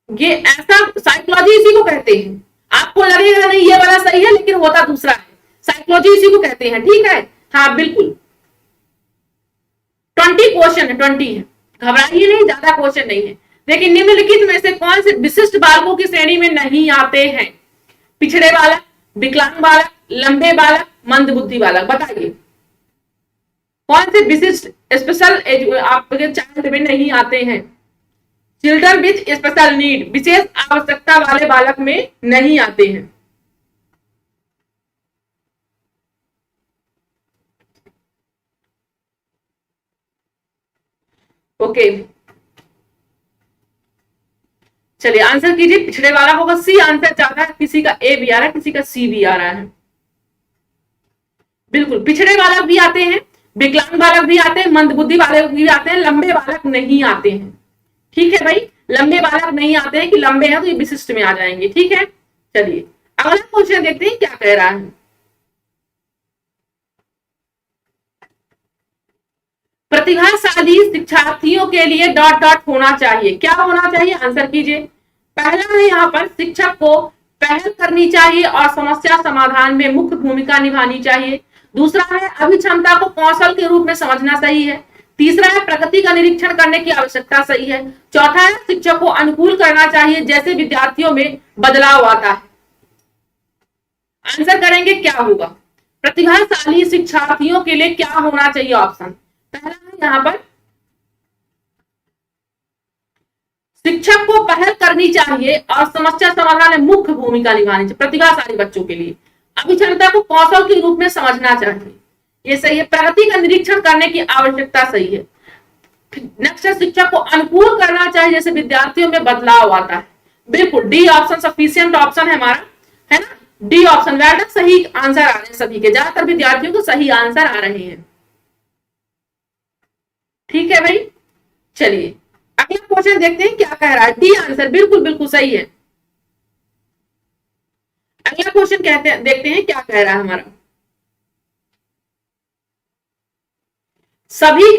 ये ऐसा साइकोलॉजी इसी को कहते हैं, आपको लगेगा नहीं ये वाला सही है, लेकिन होता दूसरा है, साइकोलॉजी इसी को कहते हैं, ठीक है। हाँ बिल्कुल, 20 क्वेश्चन है, 20 है, घबराइए नहीं, ज्यादा क्वेश्चन नहीं है। देखिए, निम्नलिखित में से कौन से विशिष्ट बालकों की श्रेणी में नहीं आते हैं, पिछड़े बालक, विकलांग बालक, लंबे बालक, मंद बुद्धि बालक, बताइए कौन से विशिष्ट स्पेशल आपके चाइल्ड में नहीं आते हैं। चिल्ड्रन विथ स्पेशल नीड, विशेष आवश्यकता वाले बालक में नहीं आते हैं। ओके, चलिए आंसर कीजिए, पिछड़े वाला होगा सी आंसर ज्यादा है, किसी का ए भी आ रहा है, किसी का सी भी आ रहा है। बिल्कुल, पिछड़े बालक भी आते हैं, विकलांग बालक भी आते हैं, मंद बुद्धि बालक भी आते हैं, लंबे बालक नहीं आते हैं, ठीक है भाई, लंबे बालक नहीं आते हैं कि लंबे हैं तो ये विशिष्ट में आ जाएंगे, ठीक है। चलिए अगला क्वेश्चन देखते हैं क्या कह रहा है। प्रतिभाशाली शिक्षार्थियों के लिए डॉट डॉट होना चाहिए, क्या होना चाहिए, आंसर कीजिए। पहला है यहाँ पर, शिक्षक को पहल करनी चाहिए और समस्या समाधान में मुख्य भूमिका निभानी चाहिए। दूसरा है, अभिक्षमता को कौशल के रूप में समझना सही है। तीसरा है, प्रगति का निरीक्षण करने की आवश्यकता सही है। चौथा है, शिक्षक को अनुकूल करना चाहिए जैसे विद्यार्थियों में बदलाव आता है। आंसर करेंगे क्या होगा, प्रतिभाशाली शिक्षार्थियों के लिए क्या होना चाहिए, ऑप्शन पहला है यहाँ पर, शिक्षक को पहल करनी चाहिए और समस्या समाधान में मुख्य भूमिका निभानी चाहिए प्रतिभाशाली बच्चों के लिए। अभिक्षमता को कौशल के रूप में समझना चाहिए, ये सही है। प्रगति का निरीक्षण करने की आवश्यकता सही है। नेक्स्ट, शिक्षक को अनुकूल करना चाहिए जैसे विद्यार्थियों में बदलाव आता है। बिल्कुल, डी ऑप्शन सफिशिएंट ऑप्शन है हमारा, है ना, डी ऑप्शन वेल डन, सही आंसर आ रहे हैं सभी के, ज्यादातर विद्यार्थियों को सही आंसर आ रहे हैं, ठीक है भाई। चलिए अगला क्वेश्चन देखते हैं क्या कह रहा है, डी आंसर बिल्कुल बिल्कुल सही है। अगला क्वेश्चन कहते हैं, देखते हैं क्या कह रहा है हमारा, सभी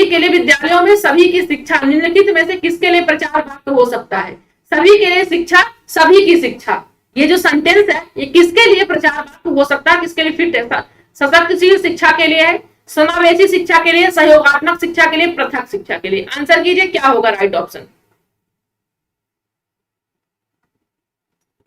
के लिए विद्यालयों में सभी की शिक्षा निम्नलिखित में से किसके लिए प्रचार वाक्य हो सकता है। सभी के लिए शिक्षा, सभी की शिक्षा, ये जो सेंटेंस है ये किसके लिए प्रचार वाक्य हो सकता है, किसके लिए फिट है, सशक्तिशील शिक्षा के लिए है, समावेशी शिक्षा के लिए, सहयोगात्मक शिक्षा के लिए, पृथक शिक्षा के लिए। आंसर कीजिए क्या होगा राइट ऑप्शन।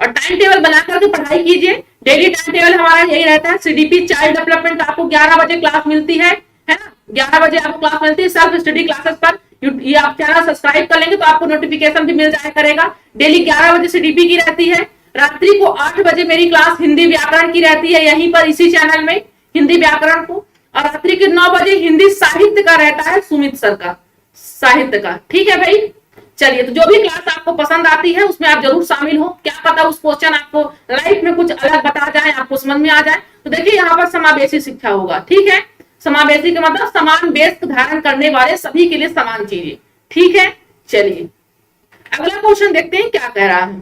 और टाइम टेबल बना करके पढ़ाई कीजिए, डेली टाइम टेबल हमारा यही रहता है, सीडीपी चाइल्ड डेवलपमेंट, आपको 11 बजे क्लास मिलती है ना, 11 बजे आपको क्लास मिलती है सेल्फ स्टडी क्लासेस पर। ये आप चैनल सब्सक्राइब कर लेंगे तो आपको नोटिफिकेशन भी मिल जाया करेगा। डेली 11 बजे सीडीपी की रहती है, रात्रि को 8 बजे मेरी क्लास हिंदी व्याकरण की रहती है, यहीं पर इसी चैनल में हिंदी व्याकरण को, और रात्रि के 9 बजे हिंदी साहित्य का रहता है, सुमित सर का साहित्य का, ठीक है भाई। चलिए, तो जो भी क्लास आपको पसंद आती है उसमें आप जरूर शामिल हो, क्या पता उस क्वेश्चन आपको लाइफ में कुछ अलग बता जाए, आपको समझ में आ जाए। तो देखिए यहाँ पर समावेशी शिक्षा होगा, ठीक है, समावेशी का मतलब समान बेस धारण करने वाले, सभी के लिए समान चीजें, ठीक है। चलिए अगला क्वेश्चन देखते हैं क्या कह रहा है।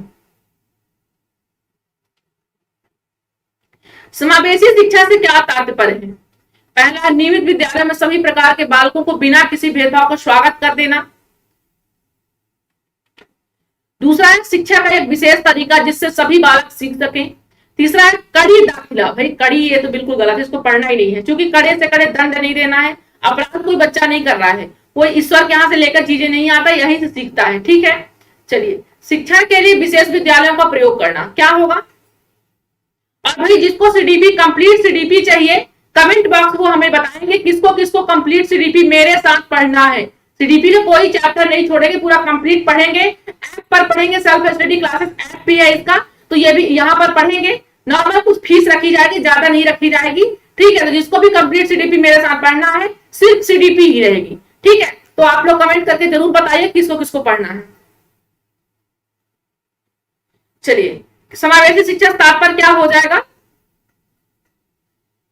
समावेशी शिक्षा से क्या तात्पर्य है? पहला, नियमित विद्यालय में सभी प्रकार के बालकों को बिना किसी भेदभाव को स्वागत कर देना। दूसरा है शिक्षा का एक विशेष तरीका जिससे सभी बालक सीख सकें। तीसरा है कड़ी दाखिला। भाई कड़ी ये तो बिल्कुल गलत है, इसको पढ़ना ही नहीं है, क्योंकि कड़े से कड़े दंड नहीं देना है। अपराध कोई बच्चा नहीं कर रहा है, कोई ईश्वर के यहां से लेकर चीजें नहीं आता, यहीं से सीखता है। ठीक है, चलिए, शिक्षा के लिए विशेष विद्यालयों का प्रयोग करना क्या होगा? और भाई जिसको सीडीपी कंप्लीट सीडीपी चाहिए, कमेंट बॉक्स वो हमें बताएंगे किसको किसको कंप्लीट सीडीपी मेरे साथ पढ़ना है। सीडीपी का कोई चैप्टर नहीं छोड़ेंगे, पूरा कंप्लीट पढ़ेंगे। ऐप पर पढ़ेंगे, सेल्फ स्टडी क्लासेस ऐप भी है इसका, तो ये भी यहाँ पर पढ़ेंगे। नॉर्मल कुछ फीस रखी जाएगी, ज्यादा नहीं रखी जाएगी। ठीक है, तो जिसको भी कंप्लीट सीडीपी मेरे साथ पढ़ना है, सिर्फ सीडीपी ही रहेगी। ठीक है, तो आप लोग कमेंट करके जरूर बताइए किसको किसको पढ़ना है। चलिए, समावेशी शिक्षा तात्पर्य क्या हो जाएगा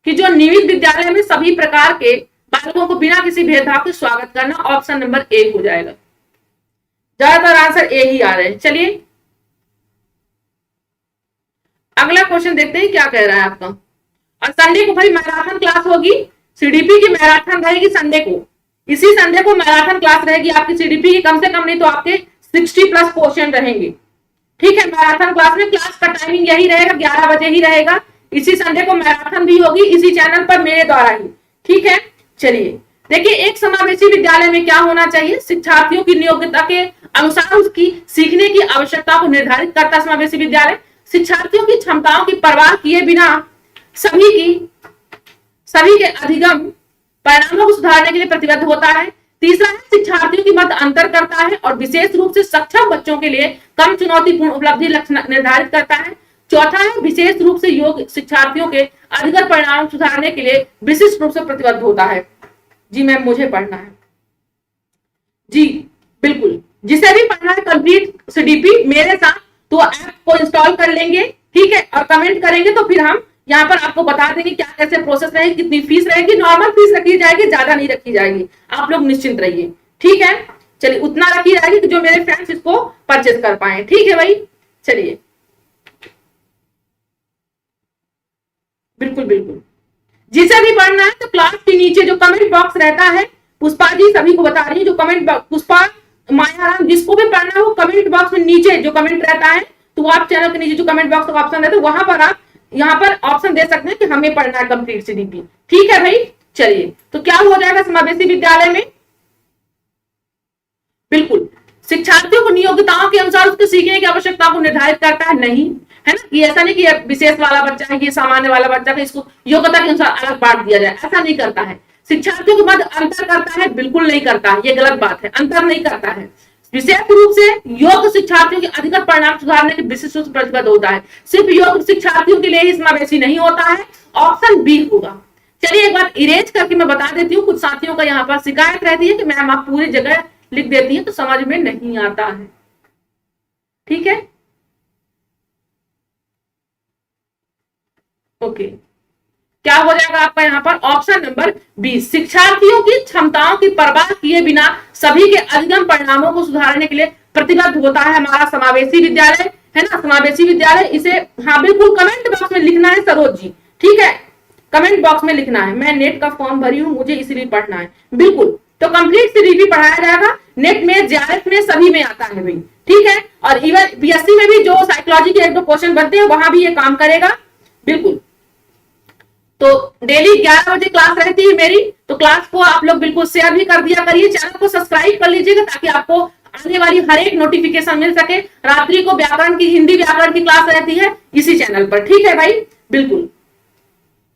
कि जो नियमित विद्यालय में सभी प्रकार के बालकों को बिना किसी भेदभाव के स्वागत करना। ऑप्शन नंबर ए हो जाएगा। ज्यादातर आंसर ए ही आ रहे हैं। चलिए अगला क्वेश्चन देखते हैं क्या कह रहा है आपका। और संडे को भाई मैराथन क्लास होगी, सीडीपी की मैराथन रहेगी संडे को। इसी संडे को मैराथन क्लास रहेगी आपकी सीडीपी की, कम से कम नहीं तो आपके 60+ क्वेश्चन रहेंगे। ठीक है, मैराथन क्लास में क्लास का टाइमिंग यही रहेगा, 11 बजे ही रहेगा। इसी संडे को मैराथन भी होगी इसी चैनल पर मेरे द्वारा ही। ठीक है, चलिए देखिए, एक समावेशी विद्यालय में क्या होना चाहिए? शिक्षार्थियों की योग्यता के अनुसार उसकी सीखने की आवश्यकता को निर्धारित करता समावेशी विद्यालय। शिक्षार्थियों की क्षमताओं की परवाह किए बिना सभी के अधिगम परिणामों को सुधारने के लिए प्रतिबद्ध होता है। तीसरा है शिक्षार्थियों की मत अंतर करता है और विशेष रूप से सक्षम बच्चों के लिए कम चुनौतीपूर्ण उपलब्धि लक्ष्य निर्धारित करता है। चौथा है विशेष रूप से योग्य शिक्षार्थियों के अधिगम परिणाम सुधारने के लिए विशिष्ट रूप से प्रतिबद्ध होता है। जी मैम, मुझे पढ़ना है। जी बिल्कुल, जिसे भी पढ़ना है कंप्लीट सीडीपी मेरे साथ, तो ऐप को इंस्टॉल कर लेंगे। ठीक है, और कमेंट करेंगे तो फिर हम यहाँ पर आपको बता देंगे क्या कैसे प्रोसेस रहेगी, कितनी फीस रहेगी। नॉर्मल फीस रखी जाएगी, ज्यादा नहीं रखी जाएगी, आप लोग निश्चिंत रहिए। ठीक है, चलिए उतना रखी जाएगी कि जो मेरे फ्रेंड्स इसको परचेज कर पाए। ठीक है भाई, चलिए बिल्कुल बिल्कुल, जिसे भी पढ़ना है तो क्लास के नीचे जो कमेंट बॉक्स रहता है, पुष्पा जी सभी को बता रही है, जो कमेंट बॉक्स, पुष्पा, मायाराम, जिसको भी पढ़ना है वो कमेंट बॉक्स में नीचे जो कमेंट रहता है, तो आप चैनल के नीचे जो कमेंट बॉक्स का ऑप्शन रहता है वहां पर आप यहाँ पर ऑप्शन दे सकते हैं कि हमें पढ़ना है कंप्लीट सीडीपी। ठीक है भाई, चलिए तो क्या हो जाएगा समावेशी विद्यालय में? बिल्कुल, शिक्षार्थियों को नियोक्ताओं के अनुसार उसके सीखने की आवश्यकता को निर्धारित करता है। नहीं है ना, कि ऐसा नहीं कि विशेष वाला बच्चा है, ये सामान्य वाला बच्चा है, इसको योग्यता के अनुसार अलग बांट दिया जाए, ऐसा नहीं करता है। शिक्षार्थियों के मध्य अंतर करता है? बिल्कुल नहीं करता, ये गलत बात है, अंतर नहीं करता है। विशेष रूप से योग्य शिक्षार्थियों के अधिकतर परिणाम सुधारने के विशिष्ट रूप से प्रतिबद्ध होता है। सिर्फ योग्य शिक्षार्थियों के लिए ही समावेशी नहीं होता है। ऑप्शन बी होगा। चलिए एक बार इरेज करके मैं बता देती हूँ, कुछ साथियों का यहाँ पर शिकायत रहती है कि मैम आप पूरी जगह लिख देती है तो समझ में नहीं आता है। ठीक है, ओके, क्या हो जाएगा आपका यहाँ पर? ऑप्शन नंबर बी, शिक्षार्थियों की क्षमताओं की परवाह किए बिना सभी के अधिगम परिणामों को सुधारने के लिए प्रतिबद्ध होता है हमारा समावेशी विद्यालय। है ना, समावेशी विद्यालय, इसे हाँ बिल्कुल कमेंट बॉक्स में लिखना है सरोज जी। ठीक है, कमेंट बॉक्स में लिखना है मैं नेट का फॉर्म भरी हूँ, मुझे इसलिए पढ़ना है। बिल्कुल, तो कंप्लीट सीडीपी पढ़ाया जाएगा। नेट में, जेआरएफ में, सभी में आता है भाई। ठीक है, और इवन बीएससी में भी जो साइकोलॉजी के एक दो क्वेश्चन बनते हैं वहां भी ये काम करेगा। बिल्कुल, तो डेली 11 बजे क्लास रहती है मेरी, तो क्लास को आप लोग बिल्कुल शेयर भी कर दिया करिए, चैनल को सब्सक्राइब कर लीजिएगा ताकि आपको आने वाली हर एक नोटिफिकेशन मिल सके। रात्रि को व्याकरण की, हिंदी व्याकरण की क्लास रहती है इसी चैनल पर। ठीक है भाई, बिल्कुल,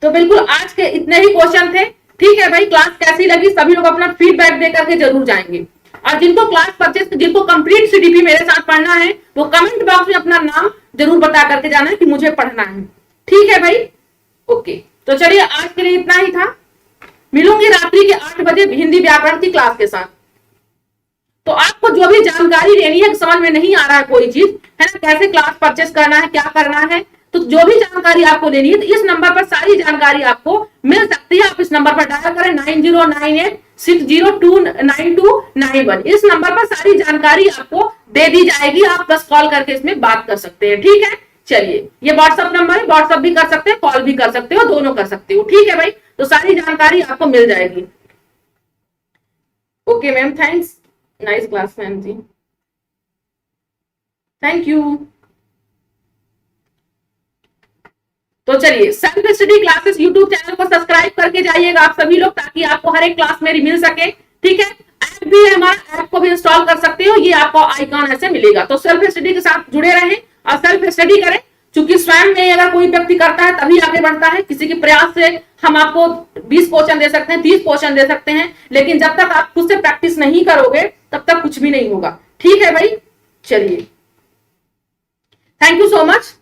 तो बिल्कुल आज के इतने ही क्वेश्चन थे। ठीक है भाई, क्लास कैसी लगी सभी लोग अपना फीडबैक दे करके जरूर जाएंगे। और जिनको क्लास परचेस, जिनको कंप्लीट सीडीपी मेरे साथ पढ़ना है, वो कमेंट बॉक्स में अपना नाम जरूर बता करके जाना है कि मुझे पढ़ना है। ठीक है भाई, ओके, तो चलिए आज के लिए इतना ही था। मिलूंगी रात्रि के 8 बजे हिंदी व्याकरण की क्लास के साथ। तो आपको जो भी जानकारी लेनी है, समझ में नहीं आ रहा है कोई चीज, है ना, कैसे क्लास परचेस करना है, क्या करना है, तो जो भी जानकारी आपको लेनी है तो इस नंबर पर सारी जानकारी आपको मिल सकती है। आप इस नंबर पर डायल करें 909860299291। इस नंबर पर सारी जानकारी आपको दे दी जाएगी, आप बस कॉल करके इसमें बात कर सकते हैं। ठीक है, चलिए, ये व्हाट्सअप नंबर है, व्हाट्सअप भी कर सकते हैं, कॉल भी कर सकते हो, दोनों कर सकते हो, ठीक है भाई। तो सारी जानकारी आपको मिल जाएगी। Okay ma'am, thanks, nice class ma'am ji, thank you. तो चलिए, self study classes YouTube channel को सब्सक्राइब करके जाइएगा आप सभी लोग, ताकि आपको हर एक क्लास मेरी मिल सके, ठीक है। ऐप भी है हमारा, ऐप को भी इंस्टॉल कर सकते हो, ये आपको आइकॉन ऐसे मिलेगा। तो सेल्फ स्टडी के साथ जुड़े रहें और सेल्फ स्टडी करें, क्योंकि स्वयं में अगर कोई व्यक्ति करता है तभी आगे बढ़ता है। किसी के प्रयास से हम आपको 20 क्वेश्चन दे सकते हैं, 30 क्वेश्चन दे सकते हैं, लेकिन जब तक आप खुद से प्रैक्टिस नहीं करोगे तब तक कुछ भी नहीं होगा, ठीक है भाई। चलिए, थैंक यू सो मच।